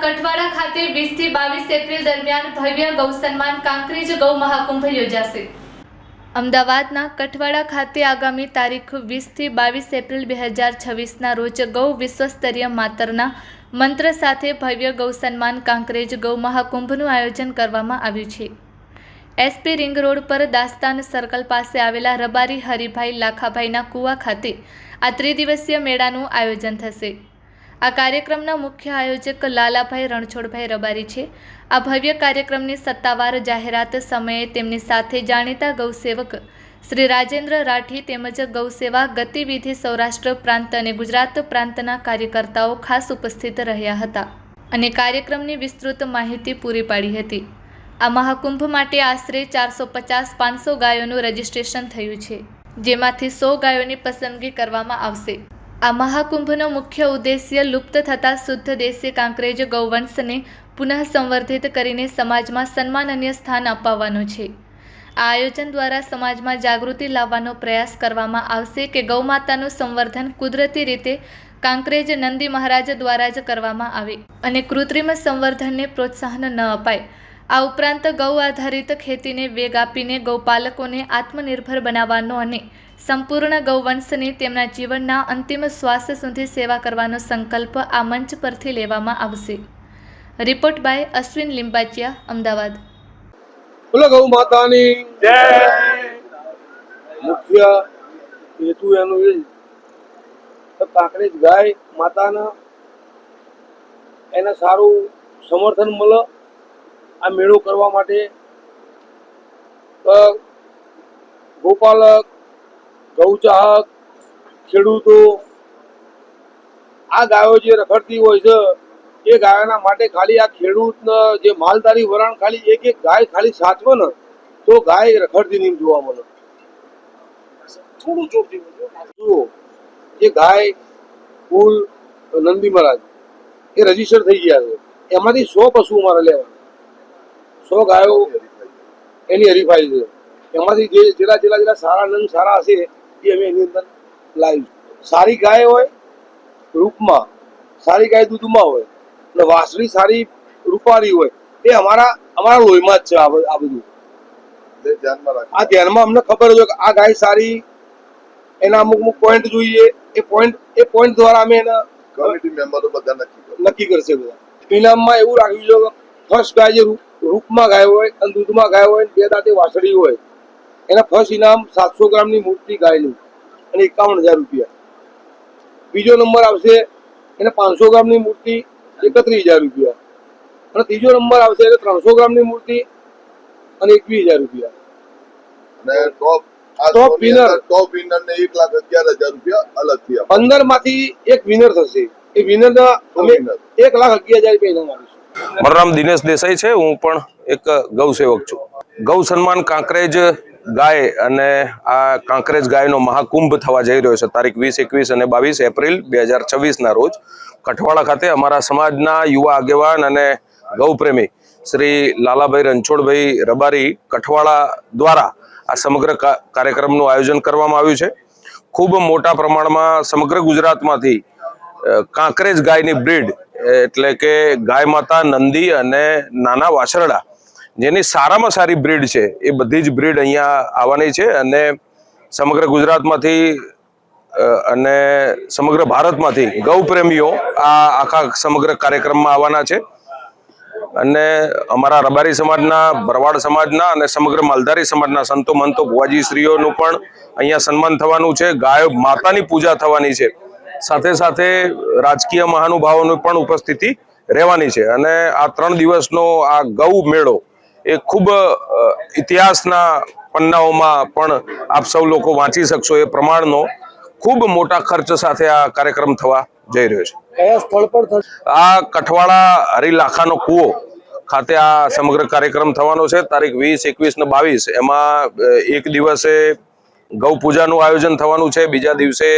કઠવાડા ખાતે 20 થી 22 એપ્રિલ દરમિયાન ભવ્ય ગૌ સન્માન કાંકરેજ ગૌ મહાકુંભ યોજાશે। અમદાવાદના કઠવાડા ખાતે આગામી તારીખ 20 થી 22 એપ્રિલ 2026ના રોજ ગૌ વિશ્વસ્તરીય માતરના મંત્ર સાથે ભવ્ય ગૌ સન્માન કાંકરેજ ગૌ મહાકુંભનું આયોજન કરવામાં આવ્યું છે। એસપી રિંગ રોડ પર દાસ્તાન સર્કલ પાસે આવેલા રબારી હરિભાઈ લાખાભાઈના કુવા ખાતે આ ત્રિદિવસીય મેળાનું આયોજન થશે। આ કાર્યક્રમના મુખ્ય આયોજક લાલાભાઈ રણછોડભાઈ રબારી છે। આ ભવ્ય કાર્યક્રમની સત્તાવાર જાહેરાત સમયે તેમની સાથે જાણીતા ગૌસેવક શ્રી રાજેન્દ્ર રાઠી તેમજ ગૌસેવા ગતિવિધિ સૌરાષ્ટ્ર પ્રાંત અને ગુજરાત પ્રાંતના કાર્યકર્તાઓ ખાસ ઉપસ્થિત રહ્યા હતા અને કાર્યક્રમની વિસ્તૃત માહિતી પૂરી પાડી હતી। આ મહાકુંભ માટે આશરે 450-500 ગાયોનું રજીસ્ટ્રેશન થયું છે, જેમાંથી 100 ગાયોની પસંદગી કરવામાં આવશે। આ મહાકુંભનો મુખ્ય ઉદ્દેશ્ય લુપ્ત થતા શુદ્ધ દેશી કાંકરેજ ગૌવંશને પુનઃ સંવર્ધિત કરીને સમાજમાં સન્માનનીય સ્થાન અપાવવાનો છે। આ આયોજન દ્વારા સમાજમાં જાગૃતિ લાવવાનો પ્રયાસ કરવામાં આવશે કે ગૌમાતાનું સંવર્ધન કુદરતી રીતે કાંકરેજ નંદી મહારાજ દ્વારા જ કરવામાં આવે અને કૃત્રિમ સંવર્ધનને પ્રોત્સાહન ન અપાય। આ ઉપરાંત ગૌ આધારિત ખેતીને વેગ આપીને ગૌપાલકોને આત્મનિર્ભર બનાવવાનો અને સંપૂર્ણ ગૌવંશની તેમના જીવનના અંતિમ શ્વાસ સુધી સેવા કરવાનો સંકલ્પ આ મંચ પરથી લેવામાં આવશે। Report by Ashwin Limbachiya, Ahmedabad. બોલો ગૌ માતાની જય। મુખ્ય હેતુ એનો એ કે કાંકરેજ ગાય માતાના એને સારું સમર્થન મળે। આ મેળો કરવા માટે ગોપાલક, ગૌચાહક, ખેડૂતો આ ગાયો જે રખડતી હોય છે એ ગાયોના માટે ખાલી આ ખેડૂતને જે માલધારી વરાણ ખાલી એક ગાય ખાલી સાચવે ને તો ગાય રખડતી નહીં જોવા મળે। થોડું જુઓ જે ગાય કુલ નંદી મહારાજ એ રજીસ્ટર થઈ ગયા છે, એમાંથી 100 પશુ અમારે લેવા, 100 ગાયો એની હરીફાઈ છે। એમાંથી જે જેટલા સારા નંગ સારા હશે એ અમે એની અંદર લાવીશું। સારી ગાય હોય રૂપમાં, સારી ગાય દૂધમાં હોય અને વાસળી સારી રૂપારી હોય એ અમારા લોહીમાં જ છે। આ બધું આ ધ્યાનમાં અમને ખબર છે કે આ ગાય સારી, એના અમુક પોઈન્ટ જોઈએ, એ પોઈન્ટ દ્વારા અમે એના કમિટી મેમ્બરો બધા નક્કી કરશે। બધા ઇનામમાં એવું રાખ્યું છે કે ફર્સ્ટ ગાય જે રૂપમાં ગાય હોય અને દૂધમાં ગાય હોય, 2 દાંતે વાસળી હોય, એના ફર્સ્ટ ઇનામ 700 ગ્રામની મૂર્તિ ગાયની અને 51,000 રૂપિયા। બીજો નંબર આવશે એને 500 ગ્રામની મૂર્તિ 31,000 રૂપિયા અને ત્રીજો નંબર આવશે એટલે 300 ગ્રામની મૂર્તિ અને 21,000 રૂપિયા। અને ટોપ વિનર ને 1,11,000 રૂપિયા અલગથી 15 માંથી એક વિનર થશે। એ વિનર અમે 1,11,000 રૂપિયા ઇનામ આપીશું। મારું નામ દિનેશ દેસાઈ છે। હું પણ એક ગૌસેવક છું। ગૌ સન્માન કાંકરેજ ગાય અને આ કાંકરેજ ગાયનો મહાકુંભ થવા જઈ રહ્યો છે તારીખ 20, 21 અને 22 એપ્રિલ 2026ના રોજ કઠવાડા ખાતે। અમારા સમાજના યુવા આગેવાન અને ગૌપ્રેમી શ્રી લાલાભાઈ રણછોડભાઈ રબારી કઠવાડા દ્વારા આ સમગ્ર કાર્યક્રમનું આયોજન કરવામાં આવ્યું છે। ખૂબ મોટા પ્રમાણમાં સમગ્ર ગુજરાતમાંથી કાંકરેજ ગાયની બ્રીડ એટલે કે ગાય માતા, નંદી અને નાના વાછરડા જેની સારામાં સારી બ્રીડ છે એ બધી જ બ્રીડ અહીંયા આવવાની છે અને સમગ્ર ગુજરાતમાંથી અને સમગ્ર ભારતમાંથી ગૌ પ્રેમીઓ આ આખા સમગ્ર કાર્યક્રમમાં આવવાના છે અને અમારા રબારી સમાજના, ભરવાડ સમાજના અને સમગ્ર માલધારી સમાજના સંતો મંતો ભુવાજી શ્રીઓનું પણ અહીંયા સન્માન થવાનું છે। ગાય માતાની પૂજા થવાની છે, સાથે સાથે રાજકીય મહાનુભાવોની પણ ઉપસ્થિતિ રહેવાની છે અને આ 3 દિવસનો આ ગૌ મેળો એ ખૂબ ઇતિહાસના પન્નાઓમાં પણ આપ સૌ લોકો વાંચી શકશો એ પ્રમાણનો ખૂબ મોટા ખર્ચ સાથે આ કાર્યક્રમ થવા જઈ રહ્યો છે। કયા સ્થળ પર થશે? આ કઠવાડા હરિલાખાનો કૂવો ખાતે આ સમગ્ર કાર્યક્રમ થવાનો છે તારીખ 20, 21 ને 22। એમાં એક દિવસે ગૌ પૂજાનું આયોજન થવાનું છે, બીજા દિવસે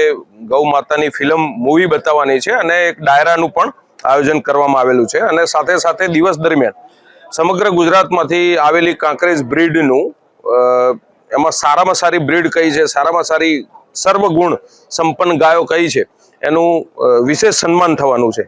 ગૌ માતાની ફિલ્મ મૂવી બતાવવાની છે અને એક ડાયરાનું પણ આયોજન કરવામાં આવેલું છે અને સાથે સાથે દિવસ દરમિયાન સમગ્ર ગુજરાતમાંથી આવેલી કાંકરેજ બ્રીડનું એમાં સારામાં સારી બ્રીડ કઈ છે, સારામાં સારી સર્વગુણ સંપન્ન ગાયો કઈ છે એનું વિશેષ સન્માન થવાનું છે।